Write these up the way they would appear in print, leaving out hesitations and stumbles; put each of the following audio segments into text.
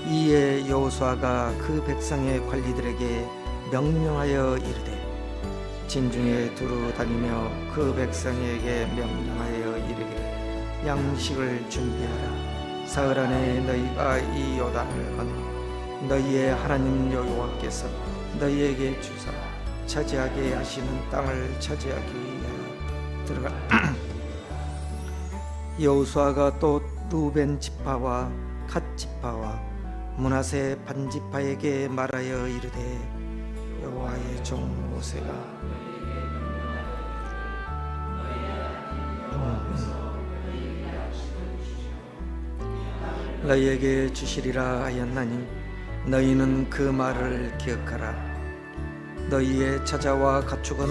이에 여호수아가 그 백성의 관리들에게 명령하여 이르되 진중에 두루 다니며 그 백성에게 명령하여 이르기를 양식을 준비하라. 사흘 안에 너희가 이 요단을 건너 너희의 하나님 여호와께서 너희에게 주사 차지하게 하시는 땅을 차지하기 위하여 들어가. 여호수아가 또 루벤 지파와 갓 지파와 므낫세 반 지파에게 말하여 이르되 여호와의 종 모세가 너희에게 주시리라 하였나니 너희는 그 말을 기억하라. 너희의 처자와 가축은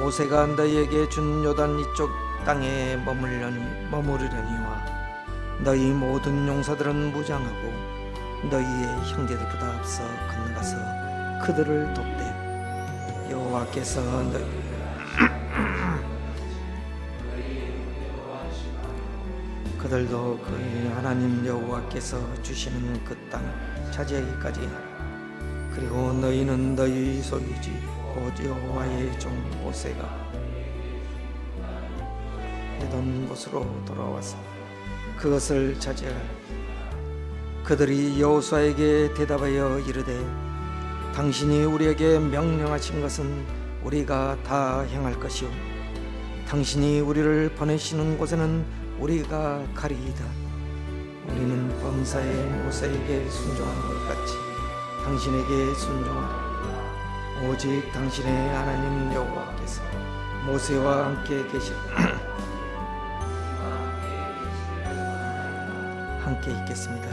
모세가 너희에게 준 요단 이쪽 땅에 머무르려니와 너희 모든 용사들은 무장하고 너희의 형제들보다 앞서 건너가서 그들을 돕되 여호와께서 그들도 그의 하나님 여호와께서 주시는 그 땅 차지하기까지 하라. 그리고 너희는 너희 소유지 곧 여호와의 종 모세가 하던 곳으로 돌아와서 그것을 차지하라. 그들이 여호수아에게 대답하여 이르되 당신이 우리에게 명령하신 것은 우리가 다 행할 것이요 당신이 우리를 보내시는 곳에는 우리가 가리이다. 우리는 범사에 모세에게 순종한 것 같이 당신에게 순종하라. 오직 당신의 하나님 여호와께서 모세와 함께 함께 있겠습니다.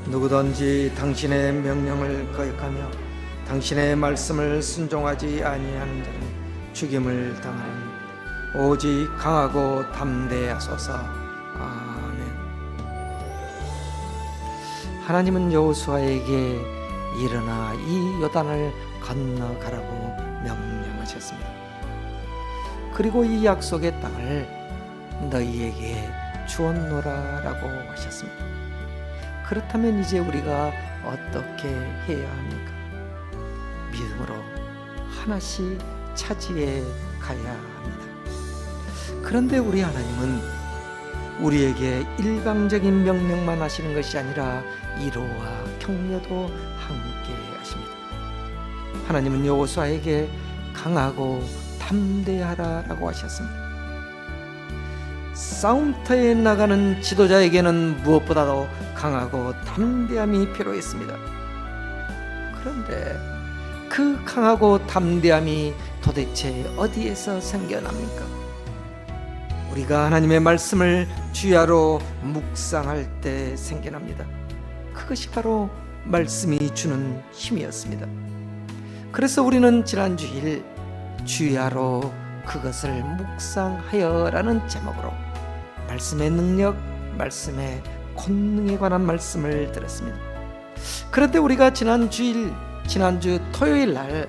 누구든지 당신의 명령을 거역하며 당신의 말씀을 순종하지 아니하는 자는 죽임을 당하리니 오직 강하고 담대하소서. 아멘. 하나님은 여호수아에게 일어나 이 요단을 건너가라고 명령하셨습니다. 그리고 이 약속의 땅을 너희에게 주었노라라고 하셨습니다. 그렇다면 이제 우리가 어떻게 해야 합니까? 믿음으로 하나씩 차지해 가야 합니다. 그런데 우리 하나님은 우리에게 일방적인 명령만 하시는 것이 아니라 위로와 격려도 함께 하십니다. 하나님은 여호수아에게 강하고 담대하라라고 하셨습니다. 싸움터에 나가는 지도자에게는 무엇보다도 강하고 담대함이 필요했습니다. 그런데 그 강하고 담대함이 도대체 어디에서 생겨납니까? 우리가 하나님의 말씀을 주야로 묵상할 때 생겨납니다. 그것이 바로 말씀이 주는 힘이었습니다. 그래서 우리는 지난 주일 주야로 그것을 묵상하여라는 제목으로 말씀의 능력, 말씀의 권능에 관한 말씀을 들었습니다. 그런데 우리가 지난주 토요일 날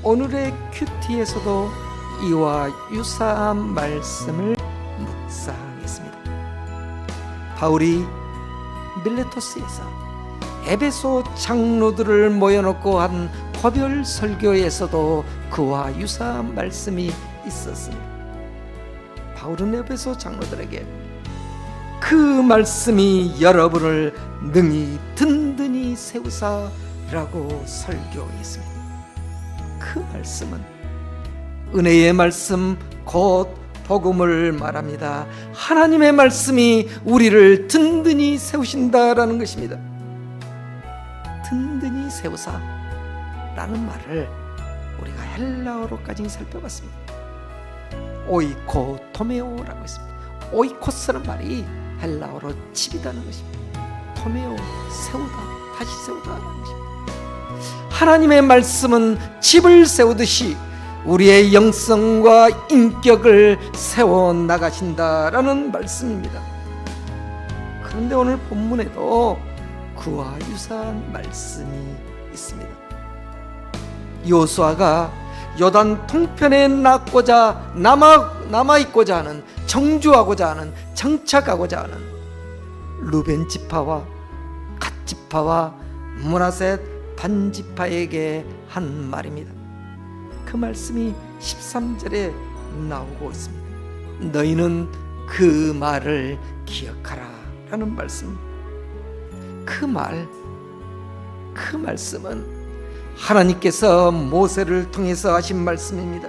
오늘의 큐티에서도 이와 유사한 말씀을 묵상했습니다. 바울이 밀레토스에서 에베소 장로들을 모여놓고 한 거별 설교에서도 그와 유사한 말씀이 있었습니다. 바울은 에베소 장로들에게 그 말씀이 여러분을 능히 든든히 세우사라고 설교했습니다. 그 말씀은 은혜의 말씀 곧 복음을 말합니다. 하나님의 말씀이 우리를 든든히 세우신다라는 것입니다. 든든히 세우사라는 말을 우리가 헬라어로까지 살펴봤습니다. 오이코토메오라고 했습니다. 오이코스라는 말이 헬라어로 집이라는 것입니다. 토메오, 세우다, 다시 세우다라는 것입니다. 하나님의 말씀은 집을 세우듯이 우리의 영성과 인격을 세워나가신다라는 말씀입니다. 그런데 오늘 본문에도 그와 유사한 말씀이 있습니다. 여호수아가 요단 통편에 남아있고자 하는, 정주하고자 하는, 정착하고자 하는 루벤 지파와 갓 갓지파와 므낫셋 반지파에게 한 말입니다. 그 말씀이 13절에 나오고 있습니다. 너희는 그 말을 기억하라 라는 말씀. 그 말씀은 하나님께서 모세를 통해서 하신 말씀입니다.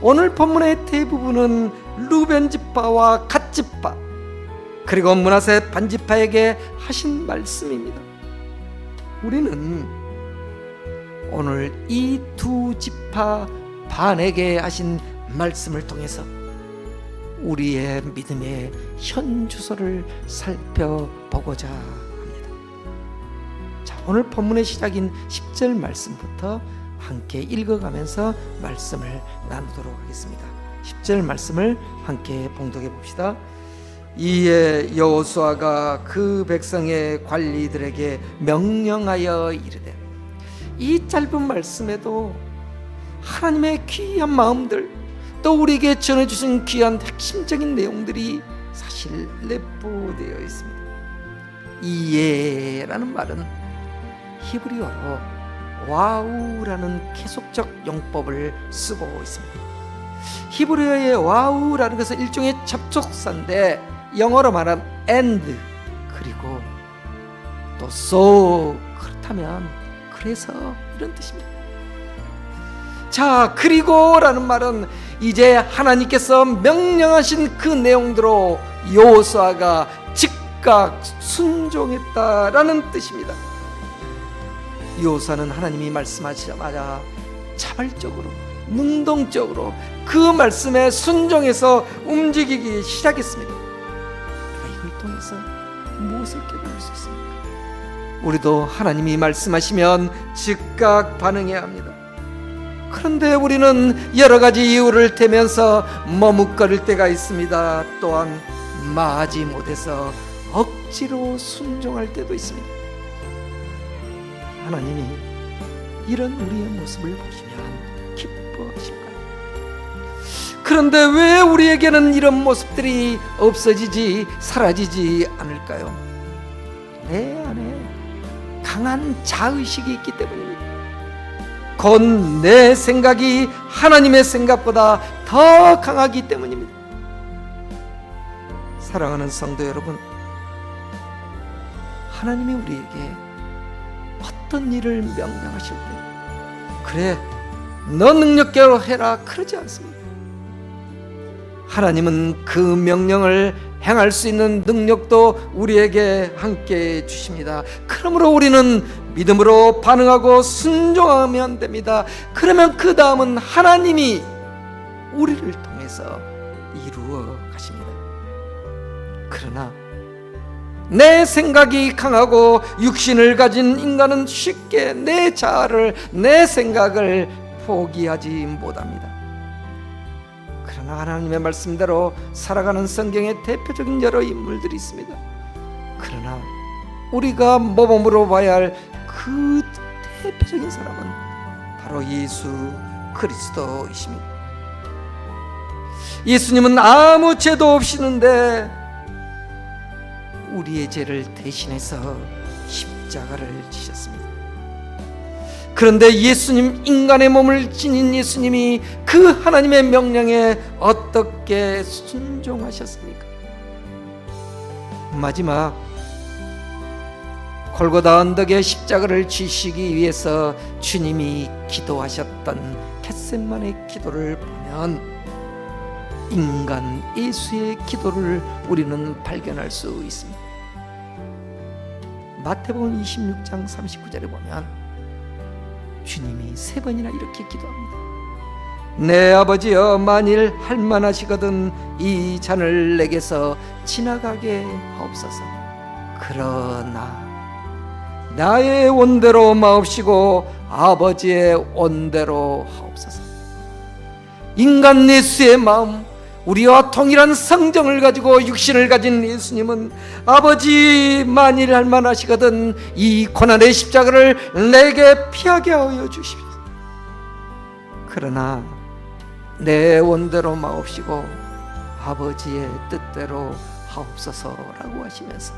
오늘 본문의 대부분은 루벤 지파와 갓 지파 그리고 므낫셋 반지파에게 하신 말씀입니다. 우리는 오늘 이 두 지파 반에게 하신 말씀을 통해서 우리의 믿음의 현주소를 살펴보고자 합니다. 자, 오늘 본문의 시작인 10절 말씀부터 함께 읽어가면서 말씀을 나누도록 하겠습니다. 10절 말씀을 함께 봉독해 봅시다. 이에 여호수아가 그 백성의 관리들에게 명령하여 이르되, 이 짧은 말씀에도 하나님의 귀한 마음들, 또 우리에게 전해주신 귀한 핵심적인 내용들이 사실 내포되어 있습니다. 이에라는 말은 히브리어로 와우라는 계속적 용법을 쓰고 있습니다. 히브리어의 와우라는 것은 일종의 접속사인데 영어로 말하면 and 그리고 또 so, 그렇다면 그래서 이런 뜻입니다. 자, 그리고 라는 말은 이제 하나님께서 명령하신 그 내용대로 여호수아가 즉각 순종했다라는 뜻입니다. 여호수아는 하나님이 말씀하시자마자 자발적으로 능동적으로 그 말씀에 순종해서 움직이기 시작했습니다. 이걸 통해서 무엇을 깨달을 수 있습니까? 우리도 하나님이 말씀하시면 즉각 반응해야 합니다. 그런데 우리는 여러 가지 이유를 대면서 머뭇거릴 때가 있습니다. 또한 마지 못해서 억지로 순종할 때도 있습니다. 하나님이 이런 우리의 모습을 보시면 기뻐하실까요? 그런데 왜 우리에게는 이런 모습들이 없어지지, 사라지지 않을까요? 내 안에 강한 자의식이 있기 때문입니다. 곧 내 생각이 하나님의 생각보다 더 강하기 때문입니다. 사랑하는 성도 여러분, 하나님이 우리에게 어떤 일을 명령하실 때 그래 너 능력대로 해라 그러지 않습니다. 하나님은 그 명령을 행할 수 있는 능력도 우리에게 함께 주십니다. 그러므로 우리는 믿음으로 반응하고 순종하면 됩니다. 그러면 그 다음은 하나님이 우리를 통해서 이루어 가십니다. 그러나 내 생각이 강하고 육신을 가진 인간은 쉽게 내 자아를, 내 생각을 포기하지 못합니다. 그러나 하나님의 말씀대로 살아가는 성경의 대표적인 여러 인물들이 있습니다. 그러나 우리가 모범으로 봐야 할 그 대표적인 사람은 바로 예수 그리스도이십니다. 예수님은 아무 죄도 없이는데 우리의 죄를 대신해서 십자가를 지셨습니다. 그런데 예수님, 인간의 몸을 지닌 예수님이 그 하나님의 명령에 어떻게 순종하셨습니까? 마지막 골고다 언덕에 십자가를 지시기 위해서 주님이 기도하셨던 겟세마네 기도를 보면 인간 예수의 기도를 우리는 발견할 수 있습니다. 마태복음 26장 39절에 보면 주님이 3번이나 이렇게 기도합니다. 내 아버지여, 만일 할만하시거든 이 잔을 내게서 지나가게 하옵소서. 그러나 나의 원대로 마옵시고 아버지의 원대로 하옵소서. 인간 예수의 마음, 우리와 동일한 성정을 가지고 육신을 가진 예수님은 아버지, 만일 할만하시거든 이 고난의 십자가를 내게 피하게 하여 주십시오. 그러나 내 원대로 마옵시고 아버지의 뜻대로 하옵소서라고 하시면서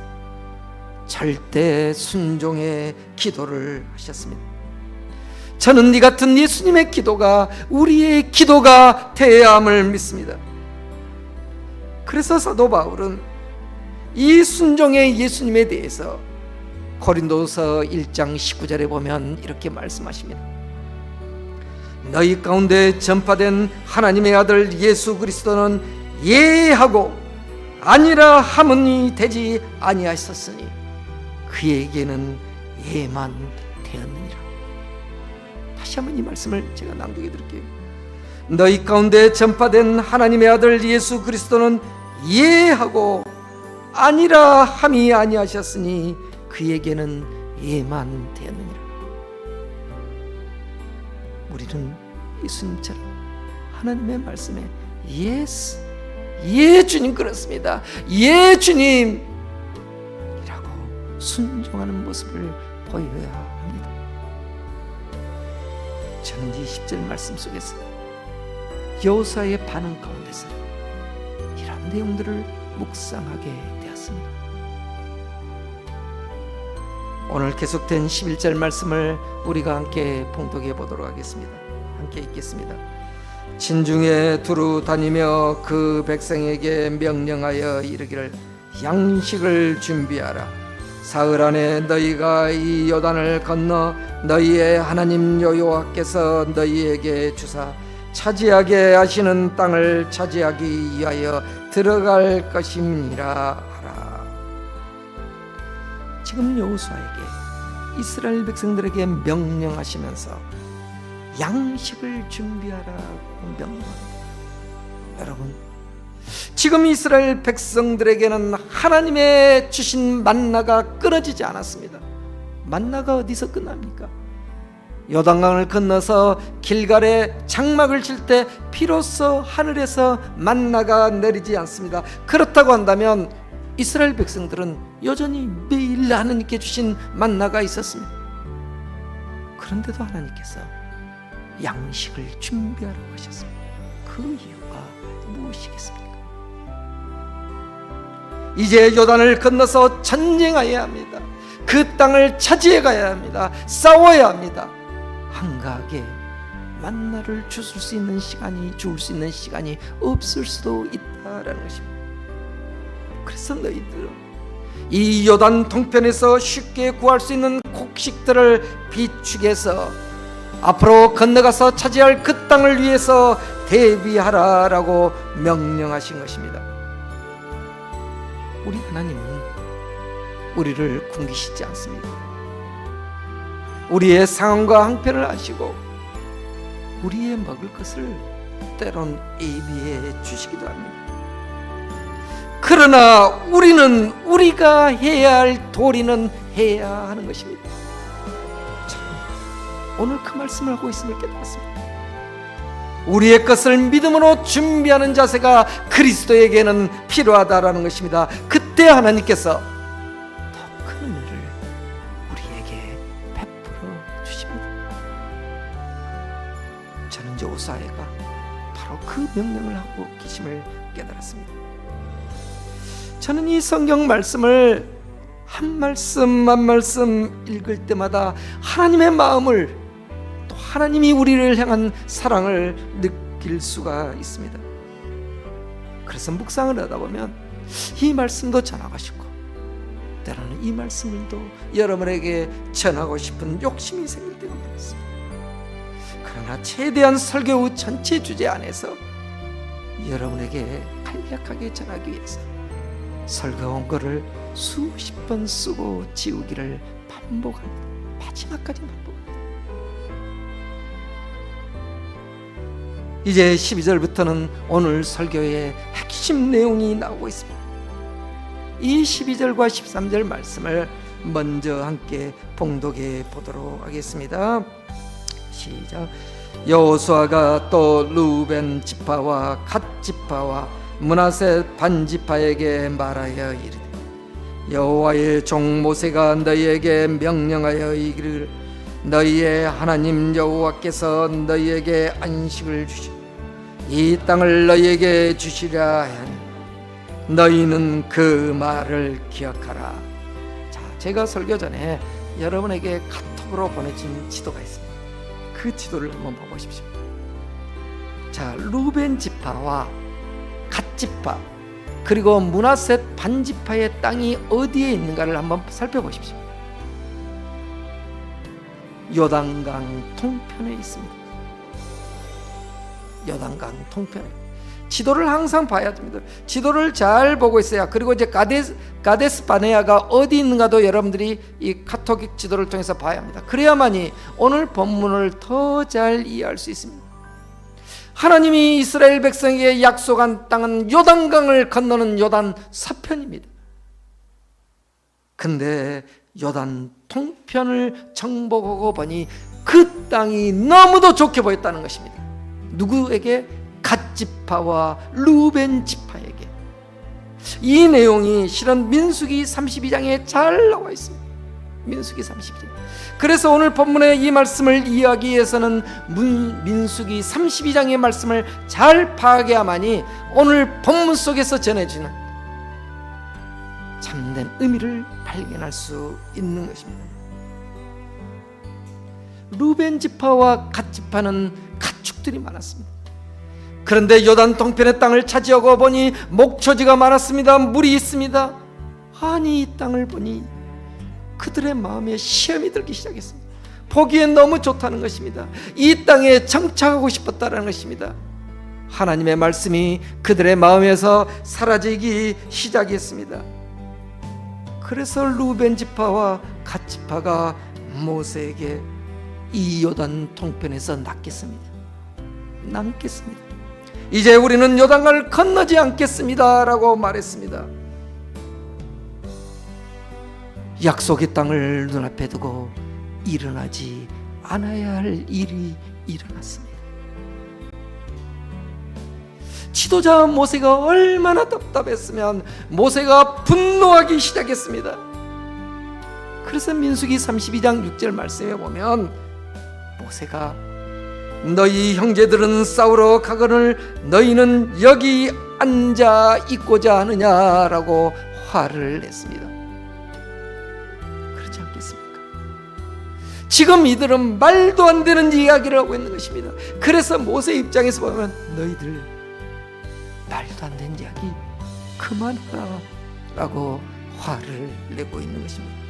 절대 순종의 기도를 하셨습니다. 저는 이 같은 예수님의 기도가 우리의 기도가 되어야 함을 믿습니다. 그래서 사도 바울은 이 순종의 예수님에 대해서 고린도서 1장 19절에 보면 이렇게 말씀하십니다. 너희 가운데 전파된 하나님의 아들 예수 그리스도는 예하고 아니라 함은이 되지 아니하셨으니 그에게는 예만 되었느니라. 다시 한번 이 말씀을 제가 낭독해 드릴게요. 너희 가운데 전파된 하나님의 아들 예수 그리스도는 예하고 아니라 함이 아니하셨으니 그에게는 예만 되었느니라. 우리는 예수님처럼 하나님의 말씀에 예스, 예 주님 그렇습니다, 예 주님 이라고 순종하는 모습을 보여야 합니다. 저는 이 10절 말씀 속에서 여호수아의 반응 가운데서 이런 내용들을 묵상하게 되었습니다. 오늘 계속된 11절 말씀을 우리가 함께 봉독해 보도록 하겠습니다. 함께 읽겠습니다. 진중에 두루 다니며 그 백성에게 명령하여 이르기를 양식을 준비하라. 사흘 안에 너희가 이 요단을 건너 너희의 하나님 여호와께서 너희에게 주사 차지하게 하시는 땅을 차지하기 위하여 들어갈 것임이라 하라. 지금 여호수아에게 이스라엘 백성들에게 명령하시면서 양식을 준비하라고 명령합니다. 여러분, 지금 이스라엘 백성들에게는 하나님의 주신 만나가 끊어지지 않았습니다. 만나가 어디서 끝납니까? 요단강을 건너서 길갈에 장막을 칠 때 비로소 하늘에서 만나가 내리지 않습니다. 그렇다고 한다면 이스라엘 백성들은 여전히 매일 하나님께 주신 만나가 있었습니다. 그런데도 하나님께서 양식을 준비하라고 하셨습니다. 그 이유가 무엇이겠습니까? 이제 요단을 건너서 전쟁해야 합니다. 그 땅을 차지해 가야 합니다. 싸워야 합니다. 한가하게 만나를 주울 수 있는 시간이 없을 수도 있다라는 것입니다. 그래서 너희들은 이 요단 동편에서 쉽게 구할 수 있는 곡식들을 비축해서 앞으로 건너가서 차지할 그 땅을 위해서 대비하라라고 명령하신 것입니다. 우리 하나님은 우리를 굶기시지 않습니다. 우리의 상황과 형편을 아시고 우리의 먹을 것을 때론 예비해 주시기도 합니다. 그러나 우리는 우리가 해야 할 도리는 해야 하는 것입니다. 참, 오늘 그 말씀을 하고 있음을 깨달았습니다. 우리의 것을 믿음으로 준비하는 자세가 그리스도에게는 필요하다라는 것입니다. 그때 하나님께서 더 큰 은혜를 우리에게 베풀어 주십니다. 저는 여호수아가 바로 그 명령을 하고 계심을 깨달았습니다. 저는 이 성경 말씀을 한 말씀 한 말씀 읽을 때마다 하나님의 마음을, 또 하나님이 우리를 향한 사랑을 느낄 수가 있습니다. 그래서 묵상을 하다 보면 이 말씀도 전하고 싶고 때로는 이 말씀을도 여러분에게 전하고 싶은 욕심이 생길 때가 많습니다. 그러나 최대한 설교 후 전체 주제 안에서 여러분에게 간략하게 전하기 위해서 설교한 거를 수십 번 쓰고 지우기를 반복합니다. 마지막까지 반복합니다. 이제 12절부터는 오늘 설교의 핵심 내용이 나오고 있습니다. 이 12절과 13절 말씀을 먼저 함께 봉독해 보도록 하겠습니다. 시작. 여호수아가 또 루벤 지파와 갓 지파와 므낫세 반 지파에게 말하여 이르되 여호와의 종 모세가 너희에게 명령하여 이르기를 너희의 하나님 여호와께서 너희에게 안식을 주시고 이 땅을 너희에게 주시려 하니 너희는 그 말을 기억하라. 자, 제가 설교 전에 여러분에게 카톡으로 보내준 지도가 있습니다. 그 지도를 한번 봐보십시오. 자, 루벤 지파와 갓 지파 그리고 므낫셋 반 지파의 땅이 어디에 있는가를 한번 살펴보십시오. 요단강 동편에 있습니다. 요단강 동편에. 지도를 항상 봐야 됩니다. 지도를 잘 보고 있어야. 그리고 이제 가데스 바네아가 어디 있는가도 여러분들이 이 카톡 지도를 통해서 봐야 합니다. 그래야만이 오늘 본문을 더 잘 이해할 수 있습니다. 하나님이 이스라엘 백성에게 약속한 땅은 요단강을 건너는 요단 서편입니다. 근데 요단 동편을 정복하고 보니 그 땅이 너무도 좋게 보였다는 것입니다. 누구에게? 갓 지파와 루벤 지파에게. 이 내용이 실은 민수기 32장에 잘 나와 있습니다. 민수기 32장. 그래서 오늘 본문의 이 말씀을 이해하기 위해서는 민수기 32장의 말씀을 잘 파악해야만이 오늘 본문 속에서 전해지는 참된 의미를 발견할 수 있는 것입니다. 루벤 지파와 갓 지파는 가축들이 많았습니다. 그런데 요단 동편의 땅을 차지하고 보니 목초지가 많았습니다. 물이 있습니다. 아니, 이 땅을 보니 그들의 마음에 시험이 들기 시작했습니다. 보기엔 너무 좋다는 것입니다. 이 땅에 정착하고 싶었다는 것입니다. 하나님의 말씀이 그들의 마음에서 사라지기 시작했습니다. 그래서 루벤 지파와 갓 지파가 모세에게 이 요단 동편에서 남겠습니다. 이제 우리는 요단강을 건너지 않겠습니다 라고 말했습니다. 약속의 땅을 눈앞에 두고 일어나지 않아야 할 일이 일어났습니다. 지도자 모세가 얼마나 답답했으면 모세가 분노하기 시작했습니다. 그래서 민수기 32장 6절 말씀에 보면 모세가 너희 형제들은 싸우러 가거늘 너희는 여기 앉아 있고자 하느냐라고 화를 냈습니다. 그렇지 않겠습니까? 지금 이들은 말도 안 되는 이야기를 하고 있는 것입니다. 그래서 모세 입장에서 보면 너희들 말도 안 되는 이야기 그만하라 라고 화를 내고 있는 것입니다.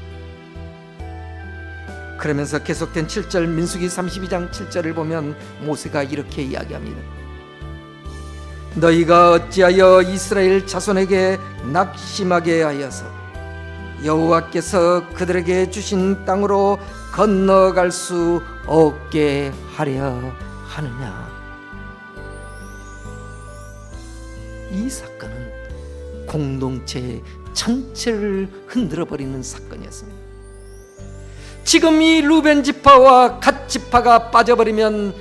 그러면서 계속된 7절 민수기 32장 7절을 보면 모세가 이렇게 이야기합니다. 너희가 어찌하여 이스라엘 자손에게 낙심하게 하여서 여호와께서 그들에게 주신 땅으로 건너갈 수 없게 하려 하느냐. 이 사건은 공동체 전체를 흔들어버리는 사건이었습니다. 지금 이 루벤 지파와 갓 지파가 빠져버리면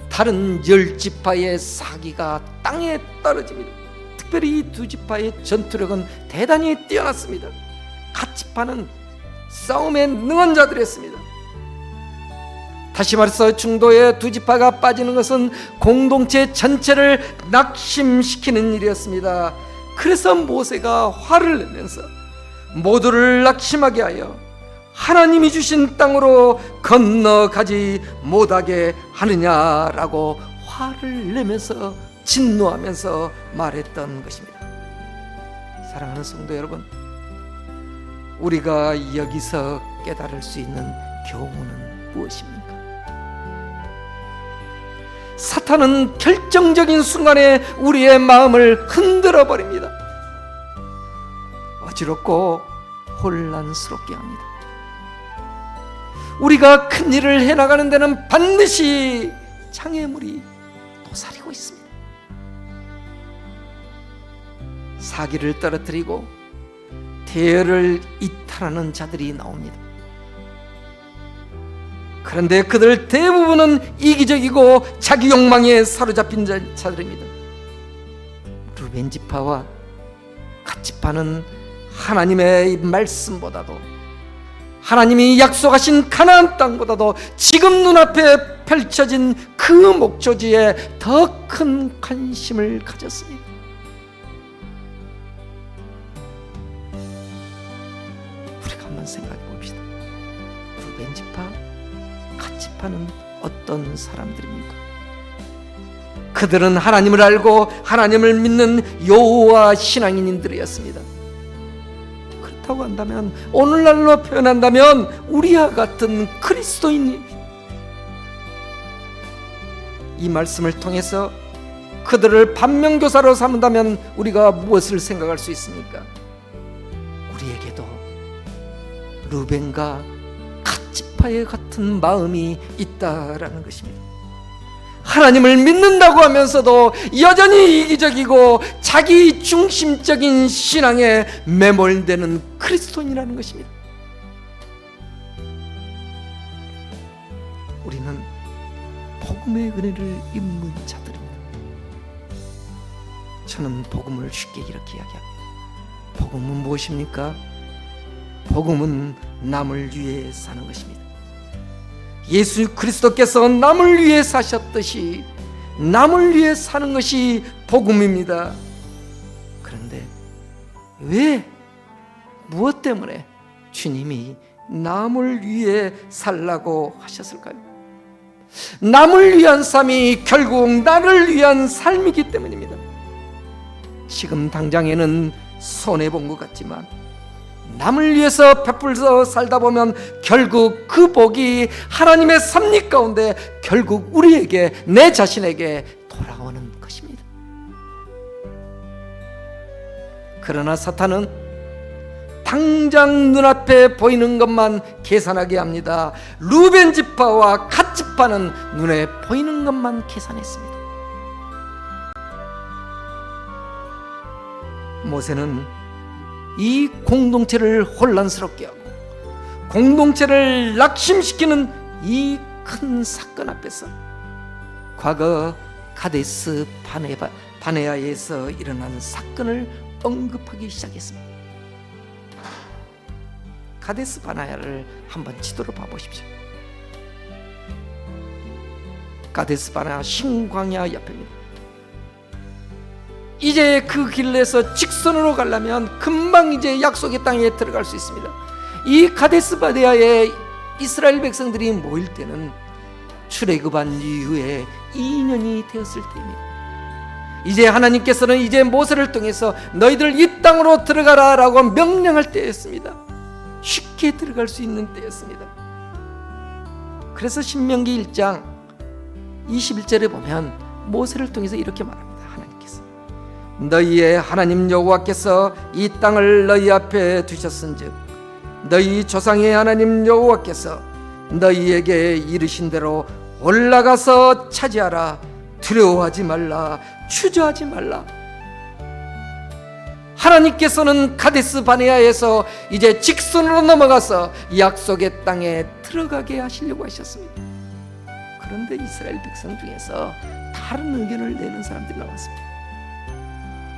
다른 10지파의 사기가 땅에 떨어집니다. 특별히 이 두 지파의 전투력은 대단히 뛰어났습니다. 갓 지파는 싸움에 능한 자들이었습니다. 다시 말해서 중도의 두 지파가 빠지는 것은 공동체 전체를 낙심시키는 일이었습니다. 그래서 모세가 화를 내면서 모두를 낙심하게 하여 하나님이 주신 땅으로 건너가지 못하게 하느냐라고 화를 내면서 진노하면서 말했던 것입니다. 사랑하는 성도 여러분, 우리가 여기서 깨달을 수 있는 교훈은 무엇입니까? 사탄은 결정적인 순간에 우리의 마음을 흔들어 버립니다. 어지럽고 혼란스럽게 합니다. 우리가 큰 일을 해나가는 데는 반드시 장애물이 도사리고 있습니다. 사기를 떨어뜨리고 대열을 이탈하는 자들이 나옵니다. 그런데 그들 대부분은 이기적이고 자기 욕망에 사로잡힌 자들입니다. 루벤 지파와 갓 지파는 하나님의 말씀보다도 하나님이 약속하신 가나안 땅보다도 지금 눈앞에 펼쳐진 그 목초지에 더 큰 관심을 가졌습니다. 우리가 한번 생각해 봅시다. 루벤 지파, 갓 지파는 어떤 사람들입니까? 그들은 하나님을 알고 하나님을 믿는 여호와 신앙인들이었습니다. 그렇다고 한다면, 오늘날로 표현한다면 우리와 같은 그리스도인입니다. 이 말씀을 통해서 그들을 반면교사로 삼는다면 우리가 무엇을 생각할 수 있습니까? 우리에게도 루벤과 갓 지파의 같은 마음이 있다라는 것입니다. 하나님을 믿는다고 하면서도 여전히 이기적이고 자기 중심적인 신앙에 매몰되는 그리스도인이라는 것입니다. 우리는 복음의 은혜를 입는 자들입니다. 저는 복음을 쉽게 이렇게 이야기합니다. 복음은 무엇입니까? 복음은 남을 위해 사는 것입니다. 예수 그리스도께서 남을 위해 사셨듯이 남을 위해 사는 것이 복음입니다. 그런데 왜, 무엇 때문에 주님이 남을 위해 살라고 하셨을까요? 남을 위한 삶이 결국 나를 위한 삶이기 때문입니다. 지금 당장에는 손해본 것 같지만 남을 위해서 베풀어 살다 보면 결국 그 복이 하나님의 섭리 가운데 결국 우리에게, 내 자신에게 돌아오는 것입니다. 그러나 사탄은 당장 눈앞에 보이는 것만 계산하게 합니다. 루벤 지파와 갓 지파는 눈에 보이는 것만 계산했습니다. 모세는 이 공동체를 혼란스럽게 하고 공동체를 낙심시키는 이 큰 사건 앞에서 과거 가데스 바네아에서 일어난 사건을 언급하기 시작했습니다. 가데스 바네아를 한번 지도로 봐보십시오. 가데스 바네아 신광야 옆입니다. 이제 그 길에서 직선으로 가려면 금방 이제 약속의 땅에 들어갈 수 있습니다. 이 가데스 바네아에 이스라엘 백성들이 모일 때는 출애굽한 이후에 2년이 되었을 때입니다. 이제 하나님께서는 이제 모세를 통해서 너희들 이 땅으로 들어가라 라고 명령할 때였습니다. 쉽게 들어갈 수 있는 때였습니다. 그래서 신명기 1장 21절에 보면 모세를 통해서 이렇게 말합니다. 하나님께서 너희의 하나님 여호와께서 이 땅을 너희 앞에 두셨은즉 너희 조상의 하나님 여호와께서 너희에게 이르신 대로 올라가서 차지하라. 두려워하지 말라. 주저하지 말라. 하나님께서는 가데스 바네아에서 이제 직선으로 넘어가서 약속의 땅에 들어가게 하시려고 하셨습니다. 그런데 이스라엘 백성 중에서 다른 의견을 내는 사람들이 나왔습니다.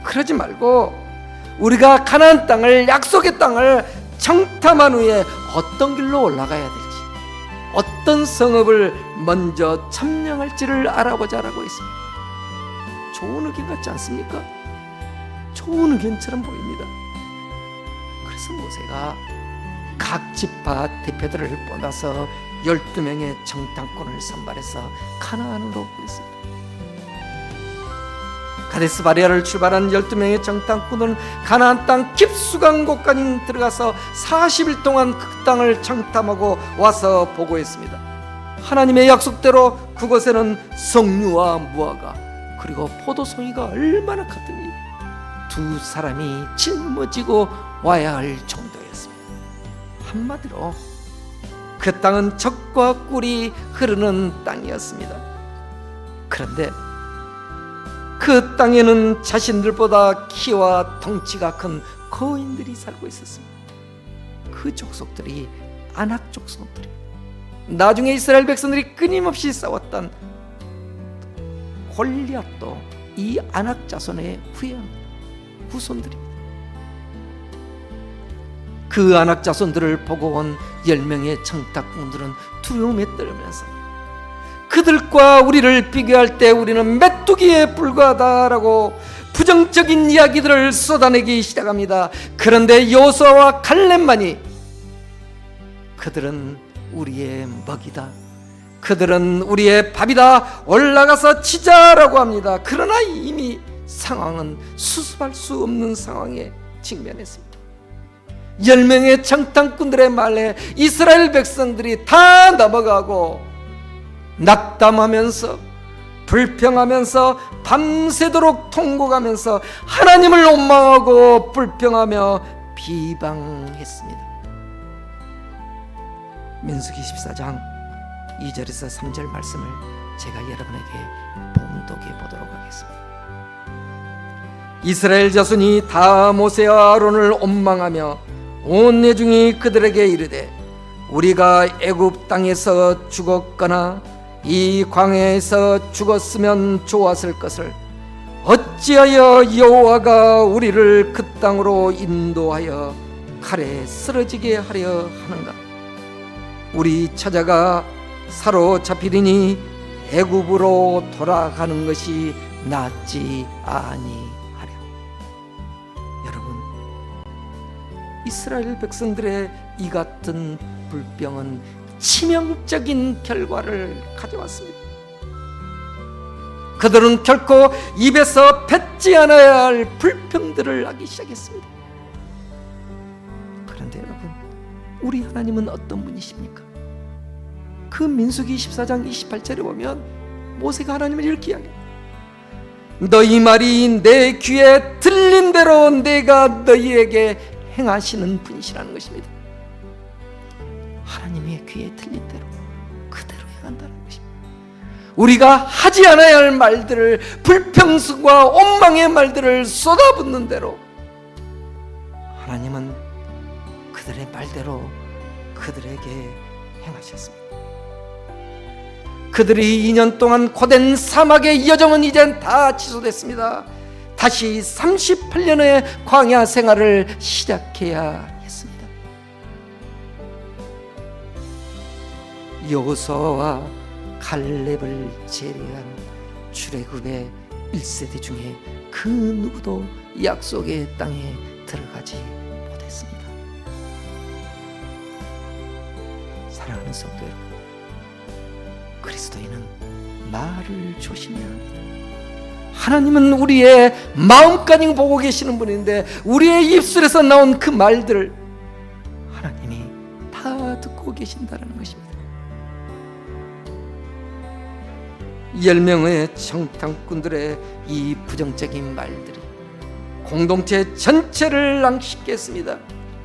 그러지 말고 우리가 가나안 땅을, 약속의 땅을 정탐한 후에 어떤 길로 올라가야 될지, 어떤 성읍을 먼저 점령할지를 알아보자라고 했습니다. 좋은 의견 같지 않습니까? 좋은 의견처럼 보입니다. 그래서 모세가 각 지파 대표들을 뽑아서 12명의 정탐꾼을 선발해서 가나안으로 보냈습니다. 가데스 바네아를 출발한 12명의 정탐꾼은 가나안 땅 깊숙한 곳까지 들어가서 40일 동안 그 땅을 정탐하고 와서 보고했습니다. 하나님의 약속대로 그곳에는 석류와 무화과 그리고 포도송이가 얼마나 컸더니 두 사람이 짊어지고 와야 할 정도였습니다. 한마디로 그 땅은 젖과 꿀이 흐르는 땅이었습니다. 그런데 그 땅에는 자신들보다 키와 덩치가 큰 거인들이 살고 있었습니다. 그 족속들이 아낙 족속들이 나중에 이스라엘 백성들이 끊임없이 싸웠던 골리앗도 이 아낙 자손의 후손들입니다. 그 아낙 자손들을 보고 온 10명의 정탐꾼들은 두려움에 떨면서 그들과 우리를 비교할 때 우리는 메뚜기에 불과하다라고 부정적인 이야기들을 쏟아내기 시작합니다. 그런데 여호수아와 갈렙만이 그들은 우리의 먹이다, 그들은 우리의 밥이다, 올라가서 치자라고 합니다. 그러나 이미 상황은 수습할 수 없는 상황에 직면했습니다. 10명의 정탐꾼들의 말에 이스라엘 백성들이 다 넘어가고 낙담하면서 불평하면서 밤새도록 통곡하면서 하나님을 원망하고 불평하며 비방했습니다. 민수기 14장 2절에서 3절 말씀을 제가 여러분에게 봉독해 보도록 하겠습니다. 이스라엘 자손이 다 모세와 아론을 원망하며 온 회중이 그들에게 이르되 우리가 애굽 땅에서 죽었거나 이 광야에서 죽었으면 좋았을 것을 어찌하여 여호와가 우리를 그 땅으로 인도하여 칼에 쓰러지게 하려 하는가? 우리 처자가 사로잡히리니 애굽으로 돌아가는 것이 낫지 아니하랴. 여러분, 이스라엘 백성들의 이 같은 불평은 치명적인 결과를 가져왔습니다. 그들은 결코 입에서 뱉지 않아야 할 불평들을 하기 시작했습니다. 그런데 여러분, 우리 하나님은 어떤 분이십니까? 그 민수기 14장 28절에 보면 모세가 하나님을 이렇게 이야기해요. 너희 말이 내 귀에 들린 대로 내가 너희에게 행하시는 분이시라는 것입니다. 하나님의 귀에 들린 대로 그대로 행한다는 것입니다. 우리가 하지 않아야 할 말들을, 불평과 원망의 말들을 쏟아붓는 대로 하나님은 그들의 말대로 그들에게 행하셨습니다. 그들이 2년 동안 고된 사막의 여정은 이젠 다 취소됐습니다. 다시 38년의 광야 생활을 시작해야 했습니다. 여호수아와 갈렙을 제외한 출애굽의 1세대 중에 그 누구도 약속의 땅에 들어가지 못했습니다. 사랑하는 성도 여러분, 그리스도인은 말을 조심해야 합니다. 하나님은 우리의 마음까지 보고 계시는 분인데 우리의 입술에서 나온 그 말들을 하나님이 다 듣고 계신다는 것입니다. 10명의 정탐꾼들의 이 부정적인 말들이 공동체 전체를 낭식했습니다.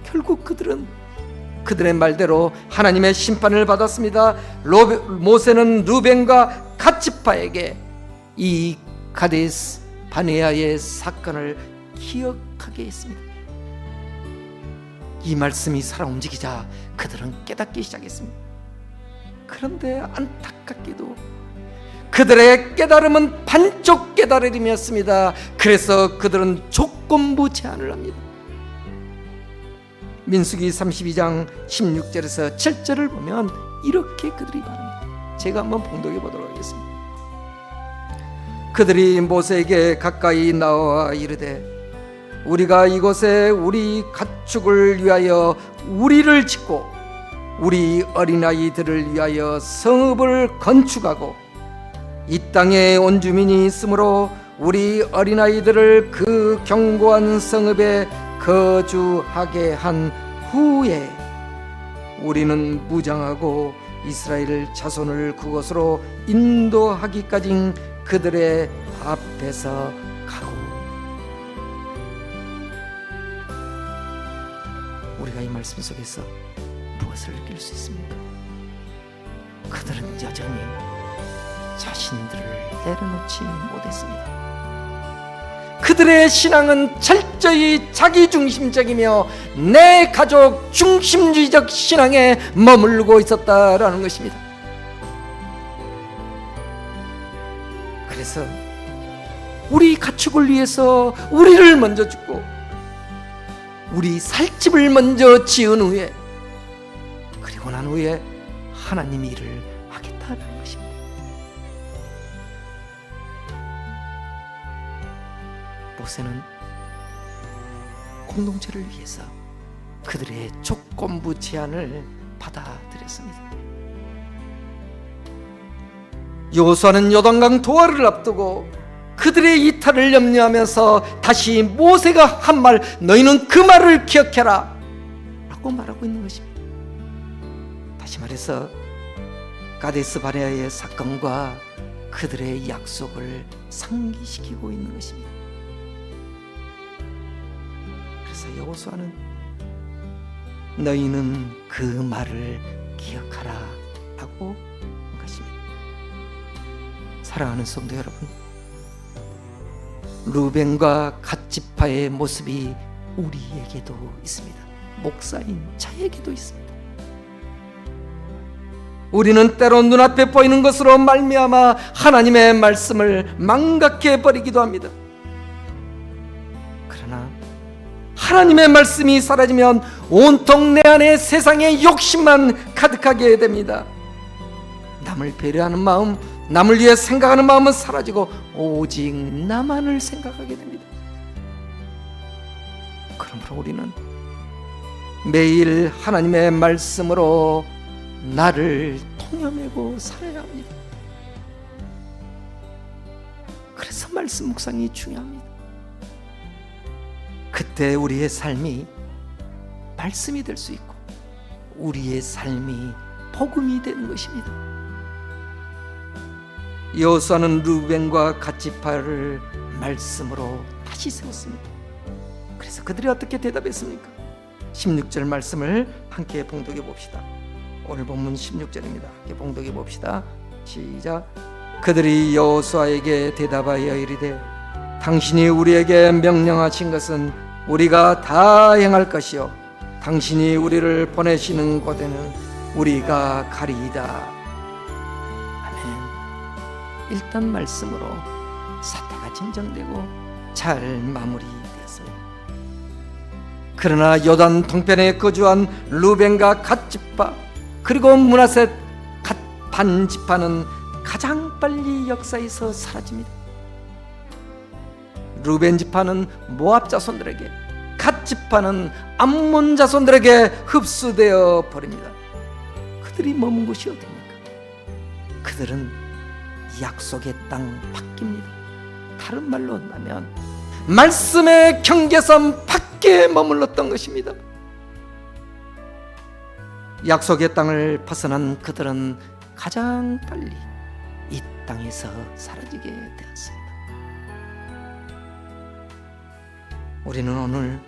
결국 그들의 말대로 하나님의 심판을 받았습니다. 모세는 루벤과 갓지파에게 이 가데스 바네아의 사건을 기억하게 했습니다. 이 말씀이 살아 움직이자 그들은 깨닫기 시작했습니다. 그런데 안타깝게도 그들의 깨달음은 반쪽 깨달음이었습니다. 그래서 그들은 조건부 제안을 합니다. 민수기 32장 16절에서 7절을 보면 이렇게 그들이 말합니다. 제가 한번 봉독해 보도록 하겠습니다. 그들이 모세에게 가까이 나와 이르되 우리가 이곳에 우리 가축을 위하여 우리를 짓고 우리 어린아이들을 위하여 성읍을 건축하고 이 땅에 온 주민이 있으므로 우리 어린아이들을 그 견고한 성읍에 거주하게 한 후에 우리는 무장하고 이스라엘 자손을 그곳으로 인도하기까지 그들의 앞에서 가고. 우리가 이 말씀 속에서 무엇을 느낄 수 있습니까? 그들은 여전히 자신들을 내려놓지 못했습니다. 그들의 신앙은 철저히 자기중심적이며 내 가족 중심주의적 신앙에 머물고 있었다라는 것입니다. 그래서 우리 가축을 위해서 우리를 먼저 죽고 우리 살 집을 먼저 지은 후에 그리고 난 후에 하나님 일을 하겠다는 것입니다. 모세는 공동체를 위해서 그들의 조건부 제안을 받아들였습니다. 여호수아는 요단강 도하를 앞두고 그들의 이탈을 염려하면서 다시 모세가 한 말, 너희는 그 말을 기억해라 라고 말하고 있는 것입니다. 다시 말해서 가데스 바네아의 사건과 그들의 약속을 상기시키고 있는 것입니다. 그래서 여호수아는 너희는 그 말을 기억하라 라고 한 것입니다. 사랑하는 성도 여러분, 루벤과 갓지파의 모습이 우리에게도 있습니다. 목사인 저에게도 있습니다. 우리는 때로 눈앞에 보이는 것으로 말미암아 하나님의 말씀을 망각해 버리기도 합니다. 그러나 하나님의 말씀이 사라지면 온통 내 안에 세상의 욕심만 가득하게 됩니다. 남을 배려하는 마음, 남을 위해 생각하는 마음은 사라지고 오직 나만을 생각하게 됩니다. 그러므로 우리는 매일 하나님의 말씀으로 나를 통념하고 살아야 합니다. 그래서 말씀 묵상이 중요합니다. 그때 우리의 삶이 말씀이 될 수 있고 우리의 삶이 복음이 되는 것입니다. 여호수아는 루벤과 갓지파를 말씀으로 다시 세웠습니다. 그래서 그들이 어떻게 대답했습니까? 16절 말씀을 함께 봉독해 봅시다. 오늘 본문 16절입니다. 함께 봉독해 봅시다. 시작. 그들이 여호수아에게 대답하여 이르되 당신이 우리에게 명령하신 것은 우리가 다 행할 것이요 당신이 우리를 보내시는 곳에는 우리가 가리이다. 일단 말씀으로 사태가 진정되고 잘 마무리되었습니다. 그러나 요단 동편에 거주한 루벤과 갓지파 그리고 므낫셋 반지파는 가장 빨리 역사에서 사라집니다. 루벤 지파는 모압 자손들에게, 갓지파는 암몬 자손들에게 흡수되어 버립니다. 그들이 머문 곳이 어디입니까? 그들은 약속의 땅 밖입니다. 다른 말로 한다면 말씀의 경계선 밖에 머물렀던 것입니다. 약속의 땅을 벗어난 그들은 가장 빨리 이 땅에서 사라지게 되었습니다. 우리는 오늘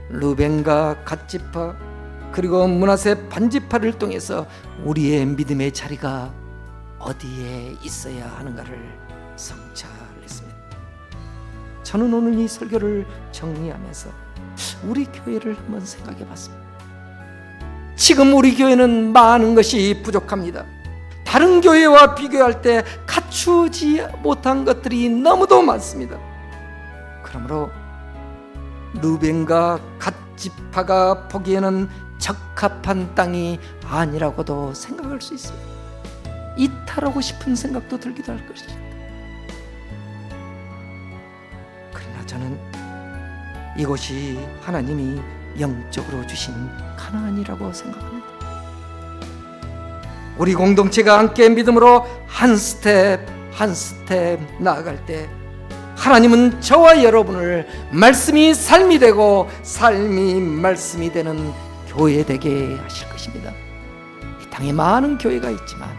루벤과 갓지파 그리고 므낫셋 반지파를 통해서 우리의 믿음의 자리가 어디에 있어야 하는가를 성찰했습니다. 저는 오늘 이 설교를 정리하면서 우리 교회를 한번 생각해 봤습니다. 지금 우리 교회는 많은 것이 부족합니다. 다른 교회와 비교할 때 갖추지 못한 것들이 너무도 많습니다. 그러므로 루벤과 갓지파가 보기에는 적합한 땅이 아니라고도 생각할 수 있습니다. 이탈하고 싶은 생각도 들기도 할 것입니다. 그러나 저는 이곳이 하나님이 영적으로 주신 가나안이라고 생각합니다. 우리 공동체가 함께 믿음으로 한 스텝 한 스텝 나아갈 때 하나님은 저와 여러분을 말씀이 삶이 되고 삶이 말씀이 되는 교회 되게 하실 것입니다. 이 땅에 많은 교회가 있지만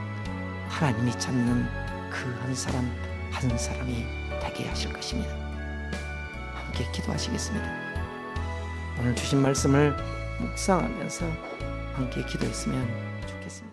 하나님이 찾는 그 한 사람 한 사람이 되게 하실 것입니다. 함께 기도하시겠습니다. 오늘 주신 말씀을 묵상하면서 함께 기도했으면 좋겠습니다.